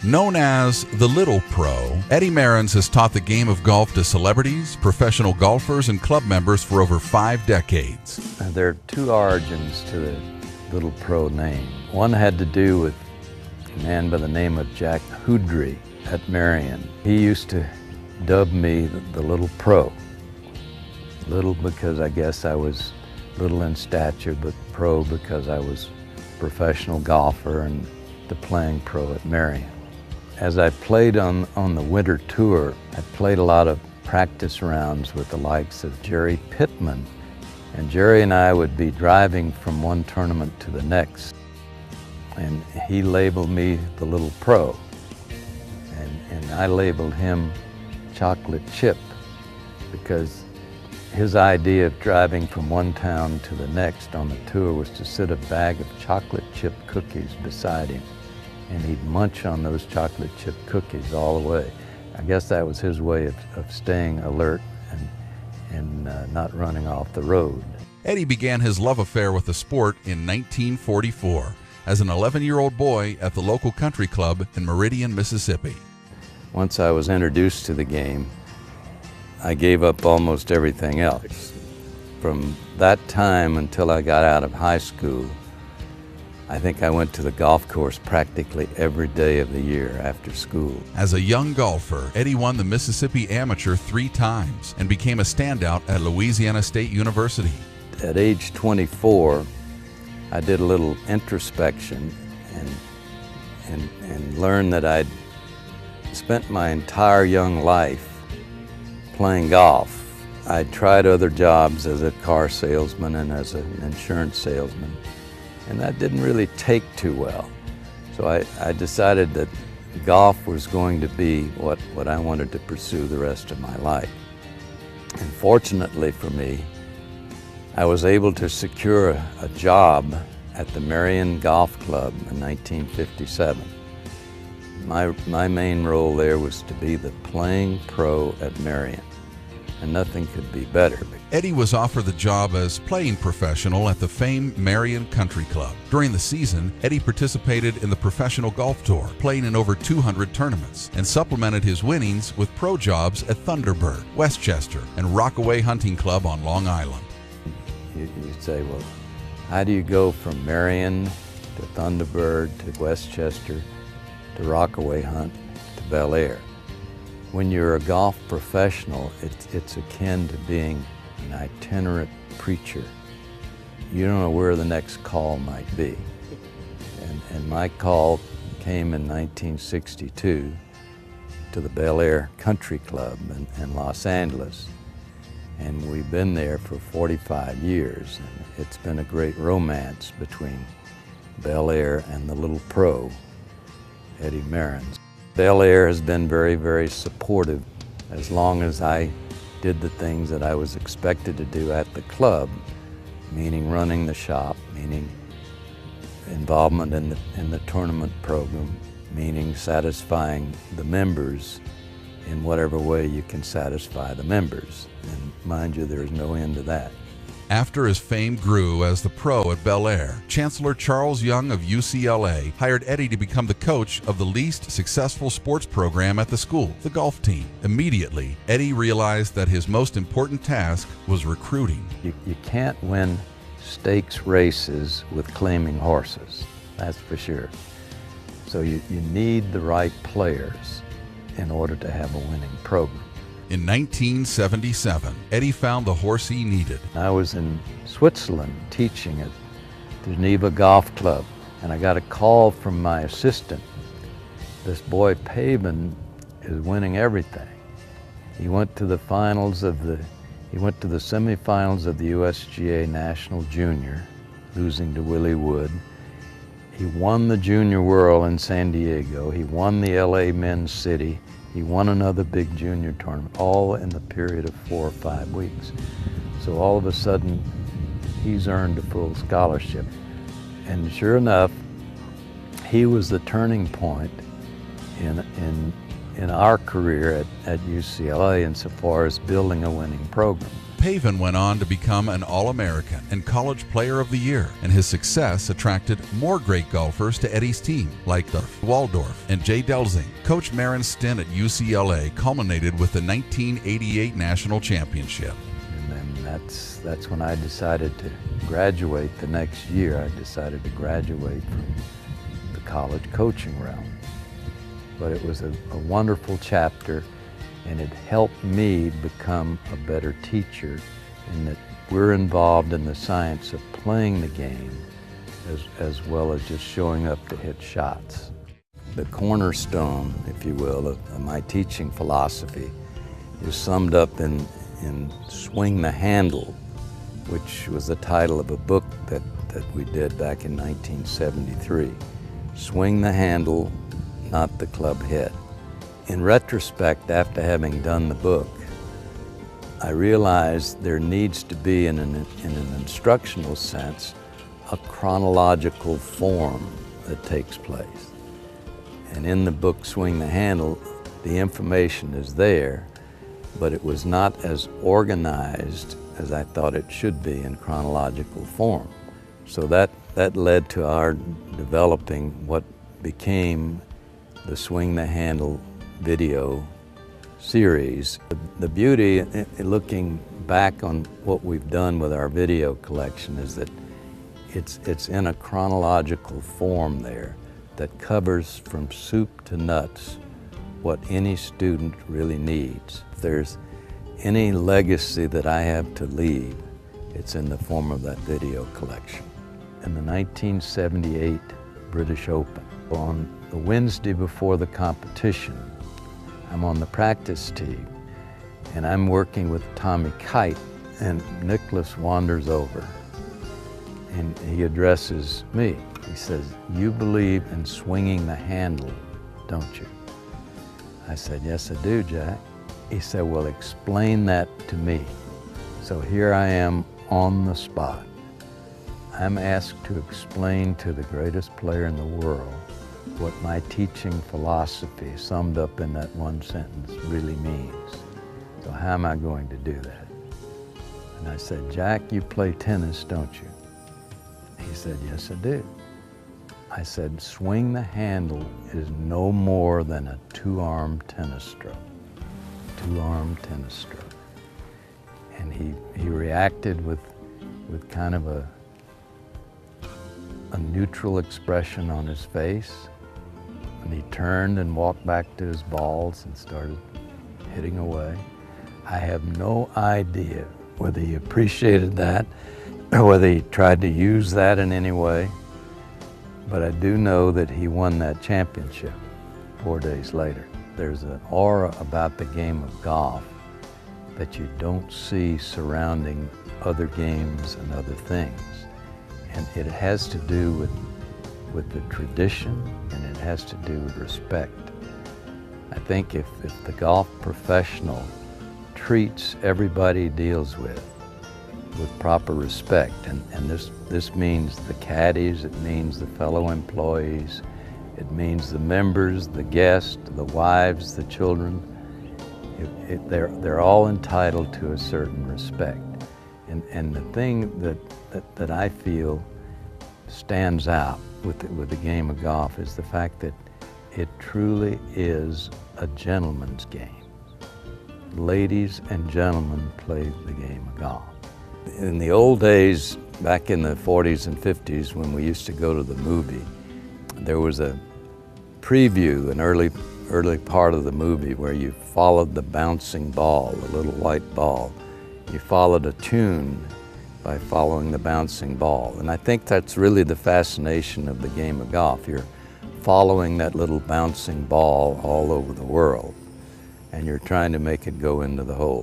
Known as the Little Pro, Eddie Mehrens has taught the game of golf to celebrities, professional golfers, and club members for over 5 decades. There are 2 origins to the Little Pro name. One had to do with a man by the name of Jack Houdry at Marion. He used to dub me the Little Pro. Little because I guess I was little in stature, but pro because I was a professional golfer and the playing pro at Marion. As I played on the winter tour, I played a lot of practice rounds with the likes of Jerry Pittman. And Jerry and I would be driving from one tournament to the next. And he labeled me the Little Pro. And I labeled him Chocolate Chip because his idea of driving from one town to the next on the tour was to sit a bag of chocolate chip cookies beside him. And he'd munch on those chocolate chip cookies all the way. I guess that was his way of staying alert and not running off the road. Eddie began his love affair with the sport in 1944 as an 11-year-old boy at the local country club in Meridian, Mississippi. Once I was introduced to the game, I gave up almost everything else. From that time until I got out of high school, I think I went to the golf course practically every day of the year after school. As a young golfer, Eddie won the Mississippi Amateur 3 times and became a standout at Louisiana State University. At age 24, I did a little introspection and learned that I'd spent my entire young life playing golf. I tried other jobs as a car salesman and as an insurance salesman, and that didn't really take too well. So I decided that golf was going to be what I wanted to pursue the rest of my life. And fortunately for me, I was able to secure a job at the Marion Golf Club in 1957. My main role there was to be the playing pro at Marion, and nothing could be better. Eddie was offered the job as playing professional at the famed Marion Country Club. During the season, Eddie participated in the professional golf tour, playing in over 200 tournaments, and supplemented his winnings with pro jobs at Thunderbird, Westchester, and Rockaway Hunting Club on Long Island. You'd say, well, how do you go from Marion to Thunderbird to Westchester to Rockaway Hunt to Bel Air? When you're a golf professional, it's akin to being an itinerant preacher. You don't know where the next call might be. And my call came in 1962 to the Bel Air Country Club in Los Angeles. And we've been there for 45 years. And it's been a great romance between Bel Air and the Little Pro, Eddie Mehrens. Bel Air has been very, very supportive as long as I did the things that I was expected to do at the club, meaning running the shop, meaning involvement in the tournament program, meaning satisfying the members in whatever way you can satisfy the members. And mind you, there's no end to that. After his fame grew as the pro at Bel Air, Chancellor Charles Young of UCLA hired Eddie to become the coach of the least successful sports program at the school, the golf team. Immediately, Eddie realized that his most important task was recruiting. You can't win stakes races with claiming horses, that's for sure. So you need the right players in order to have a winning program. In 1977, Eddie found the horse he needed. I was in Switzerland teaching at the Geneva Golf Club, and I got a call from my assistant. This boy Pavin is winning everything. He went to the semifinals of the USGA National Junior, losing to Willie Wood. He won the Junior Whirl in San Diego. He won the LA Men's City. He won another big junior tournament, all in the period of 4 or 5 weeks. So all of a sudden, he's earned a full scholarship. And sure enough, he was the turning point in our career at UCLA insofar as building a winning program. Pavin went on to become an All-American and College Player of the Year, and his success attracted more great golfers to Eddie's team, like Waldorf and Jay Delsing. Coach Marin's stint at UCLA culminated with the 1988 National Championship. And then that's when I decided to graduate the next year. I decided to graduate from the college coaching realm. But it was a wonderful chapter, and it helped me become a better teacher in that we're involved in the science of playing the game as well as just showing up to hit shots. The cornerstone, if you will, of my teaching philosophy is summed up in Swing the Handle, which was the title of a book that we did back in 1973. Swing the handle, not the club head. In retrospect, after having done the book, I realized there needs to be, in an instructional sense, a chronological form that takes place. And in the book, Swing the Handle, the information is there, but it was not as organized as I thought it should be in chronological form. So that led to our developing what became the Swing the Handle video series. The beauty, looking back on what we've done with our video collection, is that it's in a chronological form there that covers from soup to nuts what any student really needs. If there's any legacy that I have to leave, it's in the form of that video collection. In the 1978 British Open, on the Wednesday before the competition, I'm on the practice team and I'm working with Tommy Kite, and Nicklaus wanders over and he addresses me. He says, "You believe in swinging the handle, don't you?" I said, "Yes, I do, Jack." He said, "Well, explain that to me." So here I am on the spot. I'm asked to explain to the greatest player in the world what my teaching philosophy, summed up in that one sentence, really means. So how am I going to do that? And I said, "Jack, you play tennis, don't you?" He said, "Yes, I do." I said, "Swing the handle is no more than a two-arm tennis stroke." Two-arm tennis stroke. And he reacted with kind of a neutral expression on his face. And he turned and walked back to his balls and started hitting away. I have no idea whether he appreciated that or whether he tried to use that in any way. But I do know that he won that championship 4 days later. There's an aura about the game of golf that you don't see surrounding other games and other things. And it has to do with the tradition, and it has to do with respect. I think if the golf professional treats everybody he deals with proper respect, and this means the caddies, it means the fellow employees, it means the members, the guests, the wives, the children, they're all entitled to a certain respect. And the thing that I feel stands out with the game of golf is the fact that it truly is a gentleman's game. Ladies and gentlemen play the game of golf. In the old days, back in the 40s and 50s, when we used to go to the movie, there was a preview, an early part of the movie, where you followed the bouncing ball, the little white ball. You followed a tune by following the bouncing ball. And I think that's really the fascination of the game of golf. You're following that little bouncing ball all over the world, and you're trying to make it go into the hole.